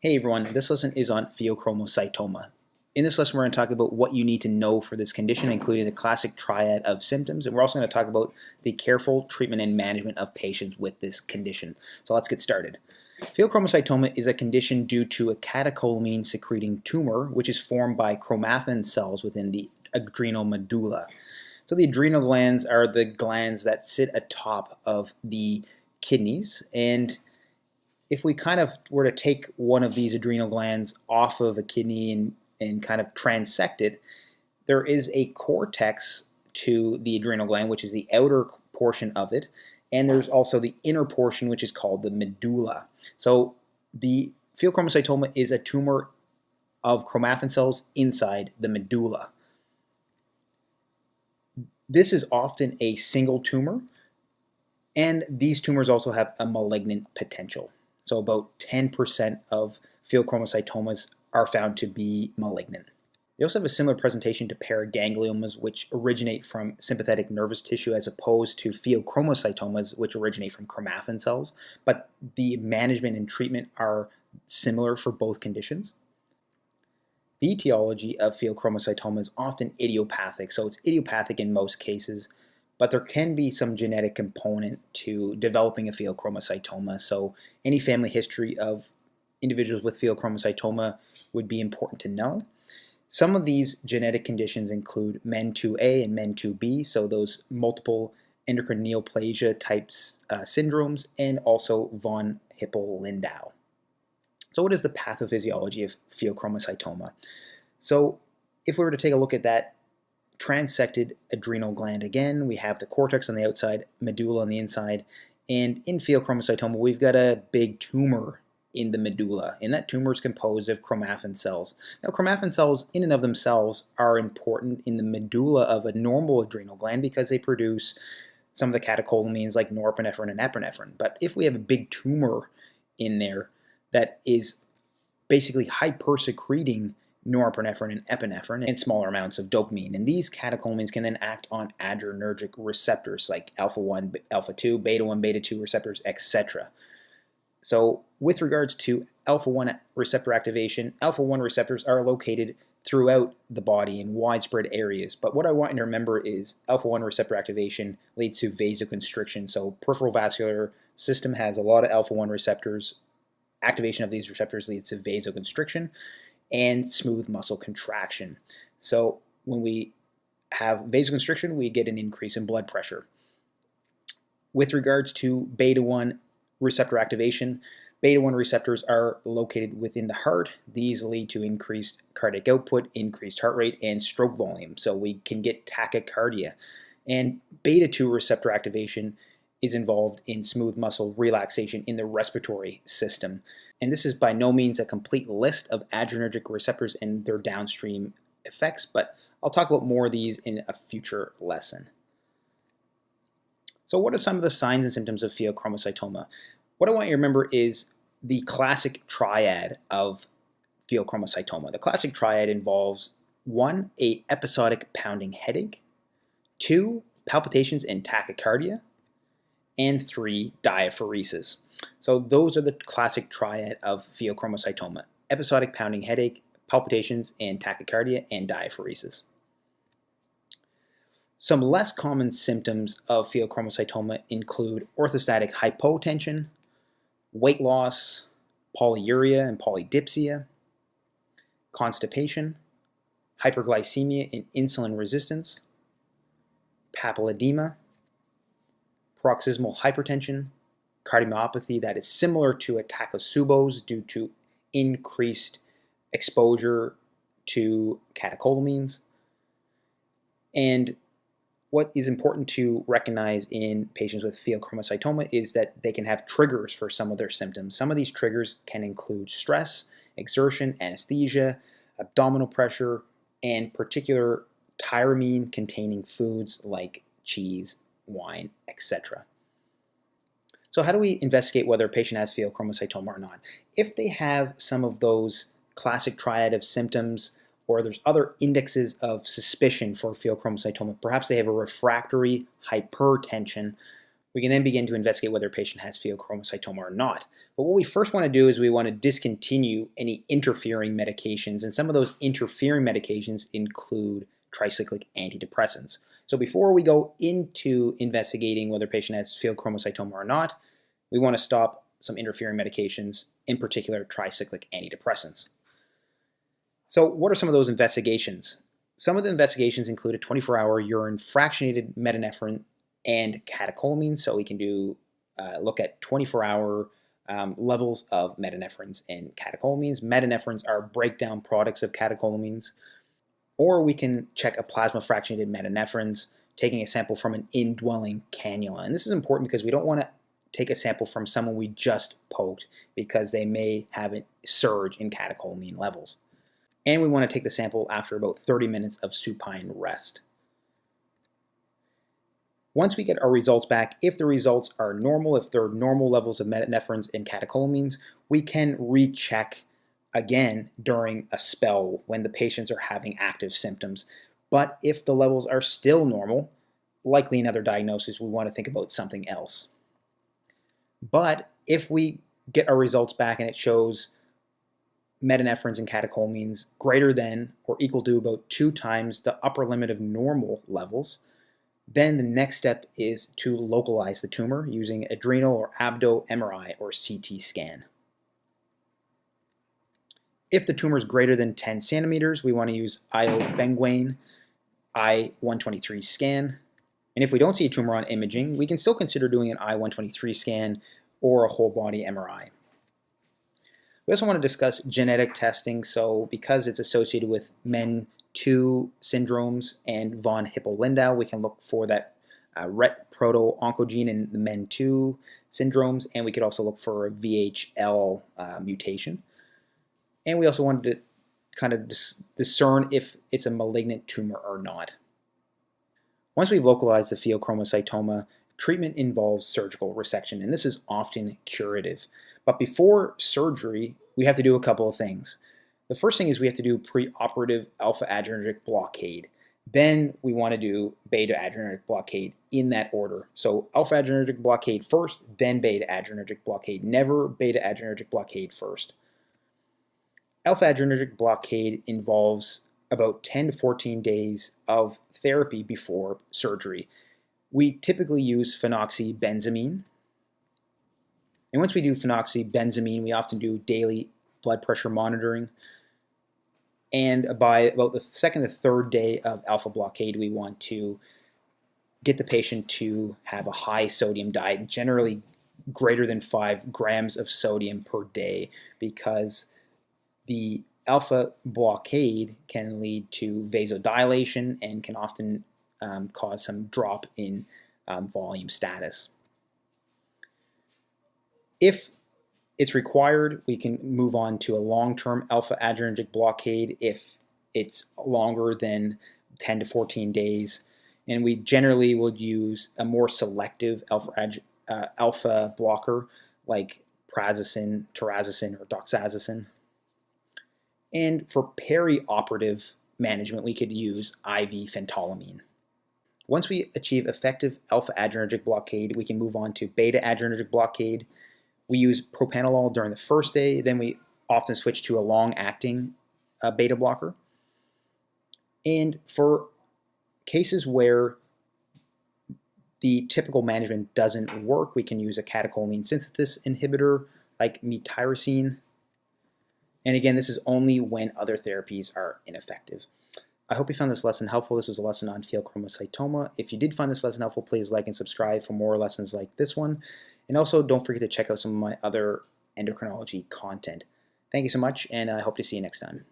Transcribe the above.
Hey everyone, this lesson is on pheochromocytoma. In this lesson, we're going to talk about what you need to know for this condition, including the classic triad of symptoms, and we're also going to talk about the careful treatment and management of patients with this condition. So let's get started. Pheochromocytoma is a condition due to a catecholamine-secreting tumor, which is formed by chromaffin cells within the adrenal medulla. So the adrenal glands are the glands that sit atop of the kidneys, and if we kind of were to take one of these adrenal glands off of a kidney and kind of transect it, there is a cortex to the adrenal gland, which is the outer portion of it, and there's also the inner portion, which is called the medulla. So the pheochromocytoma is a tumor of chromaffin cells inside the medulla. This is often a single tumor, and these tumors also have a malignant potential. So about 10% of pheochromocytomas are found to be malignant. They also have a similar presentation to paragangliomas, which originate from sympathetic nervous tissue, as opposed to pheochromocytomas, which originate from chromaffin cells. But the management and treatment are similar for both conditions. The etiology of pheochromocytoma is often idiopathic, so it's idiopathic in most cases, but there can be some genetic component to developing a pheochromocytoma. So any family history of individuals with pheochromocytoma would be important to know. Some of these genetic conditions include MEN2A and MEN2B, so those multiple endocrine neoplasia types syndromes, and also von Hippel-Lindau. So what is the pathophysiology of pheochromocytoma? So if we were to take a look at that transected adrenal gland again, we have the cortex on the outside, medulla on the inside, and in pheochromocytoma we've got a big tumor in the medulla, and that tumor is composed of chromaffin cells. Now chromaffin cells in and of themselves are important in the medulla of a normal adrenal gland because they produce some of the catecholamines like norepinephrine and epinephrine. But if we have a big tumor in there that is basically hypersecreting norepinephrine and epinephrine and smaller amounts of dopamine. And these catecholamines can then act on adrenergic receptors like alpha-1, alpha-2, beta-1, beta-2 receptors, etc. So with regards to alpha-1 receptor activation, alpha-1 receptors are located throughout the body in widespread areas. But what I want you to remember is alpha-1 receptor activation leads to vasoconstriction. So peripheral vascular system has a lot of alpha-1 receptors. Activation of these receptors leads to vasoconstriction and smooth muscle contraction. So when we have vasoconstriction, we get an increase in blood pressure. With regards to beta-1 receptor activation, beta-1 receptors are located within the heart. These lead to increased cardiac output, increased heart rate, and stroke volume. So we can get tachycardia. And beta-2 receptor activation is involved in smooth muscle relaxation in the respiratory system. And this is by no means a complete list of adrenergic receptors and their downstream effects, but I'll talk about more of these in a future lesson. So what are some of the signs and symptoms of pheochromocytoma? What I want you to remember is the classic triad of pheochromocytoma. The classic triad involves 1, an episodic pounding headache, 2, palpitations and tachycardia, and 3, diaphoresis. So those are the classic triad of pheochromocytoma: episodic pounding headache, palpitations and tachycardia, and diaphoresis. Some less common symptoms of pheochromocytoma include orthostatic hypotension, weight loss, polyuria and polydipsia, constipation, hyperglycemia and insulin resistance, papilledema, paroxysmal hypertension, cardiomyopathy that is similar to a Takotsubo's due to increased exposure to catecholamines. And what is important to recognize in patients with pheochromocytoma is that they can have triggers for some of their symptoms. Some of these triggers can include stress, exertion, anesthesia, abdominal pressure, and particular tyramine-containing foods like cheese, wine, etc. So how do we investigate whether a patient has pheochromocytoma or not? If they have some of those classic triad of symptoms, or there's other indexes of suspicion for pheochromocytoma, perhaps they have a refractory hypertension, We can then begin to investigate whether a patient has pheochromocytoma or not. But what we first want to do is we want to discontinue any interfering medications, and some of those interfering medications include tricyclic antidepressants. So before we go into investigating whether a patient has pheochromocytoma or not, we want to stop some interfering medications, in particular tricyclic antidepressants. So what are some of those investigations? Some of the investigations include a 24-hour urine fractionated metanephrine and catecholamines. So we can do look at 24-hour levels of metanephrines and catecholamines. Metanephrines are breakdown products of catecholamines. Or we can check a plasma fractionated metanephrines, taking a sample from an indwelling cannula. And this is important because we don't want to take a sample from someone we just poked because they may have a surge in catecholamine levels. And we want to take the sample after about 30 minutes of supine rest. Once we get our results back, if the results are normal, if they're normal levels of metanephrines and catecholamines, we can recheck again during a spell when the patients are having active symptoms. But if the levels are still normal, likely another diagnosis, we want to think about something else. But if we get our results back and it shows metanephrines and catecholamines greater than or equal to about 2 times the upper limit of normal levels, then the next step is to localize the tumor using adrenal or abdo MRI or CT scan. If the tumor is greater than 10 centimeters, we want to use iobenguane I-123 scan. And if we don't see a tumor on imaging, we can still consider doing an I-123 scan or a whole body MRI. We also want to discuss genetic testing. So because it's associated with MEN2 syndromes and von Hippel-Lindau, we can look for that RET proto-oncogene in the MEN2 syndromes, and we could also look for a VHL mutation. And we also wanted to kind of discern if it's a malignant tumor or not. Once we've localized the pheochromocytoma, treatment involves surgical resection, and this is often curative. But before surgery, we have to do a couple of things. The first thing is we have to do preoperative alpha-adrenergic blockade. Then we want to do beta-adrenergic blockade in that order. So alpha-adrenergic blockade first, then beta-adrenergic blockade. Never beta-adrenergic blockade first. Alpha-adrenergic blockade involves about 10 to 14 days of therapy before surgery. We typically use phenoxybenzamine. And once we do phenoxybenzamine, we often do daily blood pressure monitoring. And by about the second to third day of alpha blockade, we want to get the patient to have a high sodium diet, generally greater than 5 grams of sodium per day, because the alpha blockade can lead to vasodilation and can often cause some drop in volume status. If it's required, we can move on to a long-term alpha-adrenergic blockade if it's longer than 10 to 14 days. And we generally would use a more selective alpha blocker like prazosin, terazosin, or doxazosin. And for perioperative management, we could use IV phentolamine. Once we achieve effective alpha-adrenergic blockade, we can move on to beta-adrenergic blockade. We use propranolol during the first day, then we often switch to a long-acting beta blocker. And for cases where the typical management doesn't work, we can use a catecholamine synthesis inhibitor like metyrosine. And again, this is only when other therapies are ineffective. I hope you found this lesson helpful. This was a lesson on pheochromocytoma. If you did find this lesson helpful, please like and subscribe for more lessons like this one. And also, don't forget to check out some of my other endocrinology content. Thank you so much, and I hope to see you next time.